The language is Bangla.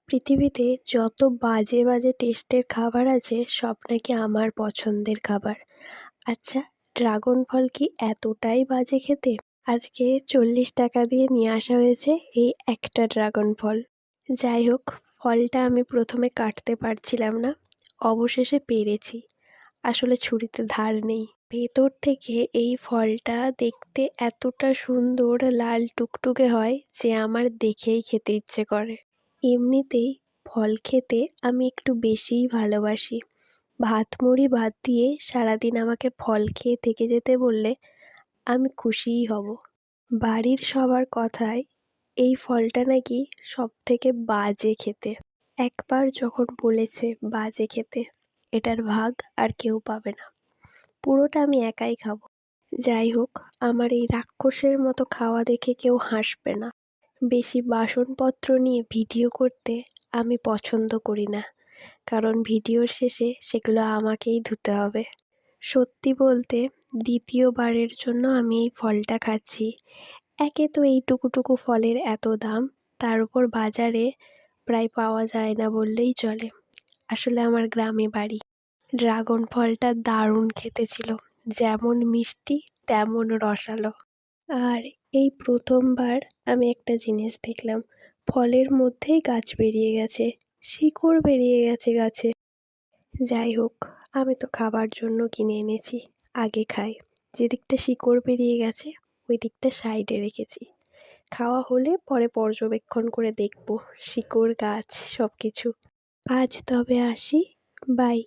পৃথিবীতে যত বাজে বাজে টেস্টের খাবার আছে সব নাকি আমার পছন্দের খাবার। আচ্ছা, ড্রাগন ফল কি এতটাই বাজে খেতে? আজকে 40 টাকা দিয়ে নিয়ে আসা হয়েছে এই একটা ড্রাগন ফল। যাই হোক, ফলটা আমি প্রথমে কাটতে পারছিলাম না, অবশেষে পেরেছি। আসলে ছুরিতে ধার নেই। ভেতর থেকে এই ফলটা দেখতে এতটা সুন্দর লাল টুকটুকে হয় যে আমার দেখেই খেতে ইচ্ছে করে। এমনিতেই ফল খেতে আমি একটু বেশিই ভালোবাসি। ভাত মুড়ি বাদ দিয়ে সারাদিন আমাকে ফল খেয়ে থেকে যেতে বললে আমি খুশিই হব। বাড়ির সবার কথায় এই ফলটা নাকি সবথেকে বাজে খেতে। একবার যখন বলেছে বাজে খেতে, এটার ভাগ আর কেউ পাবে না। পুরোটা আমি একাই খাবো। যাই হোক, আমার এই রাক্ষসের মতো খাওয়া দেখে কেউ হাসবে না। বেশি বাসনপত্র নিয়ে ভিডিও করতে আমি পছন্দ করি না, কারণ ভিডিওর শেষে সেগুলো আমাকেই ধুতে হবে। সত্যি বলতে, দ্বিতীয়বারের জন্য আমি এই ফলটা খাচ্ছি। একে তো এই টুকুটুকু ফলের এত দাম, তার উপর বাজারে প্রায় পাওয়া যায় না বললেই চলে। আসলে আমার গ্রামে বাড়ি। ড্রাগন ফলটা দারুণ খেতে ছিল, যেমন মিষ্টি তেমন রসালো। আর এই প্রথমবার আমি একটা জিনিস দেখলাম, ফলের মধ্যেই গাছ বেরিয়ে গেছে, শিকড় বেরিয়ে গেছে গাছে। যাই হোক, আমি তো খাবার জন্য কিনে এনেছি, আগে খাই। যেদিকটা শিকড় বেরিয়ে গেছে ওই দিকটা সাইডে রেখেছি। খাওয়া হলে পরে পর্যবেক্ষণ করে দেখব শিকড় গাছ সব কিছু। আজ তবে আসি, বাই।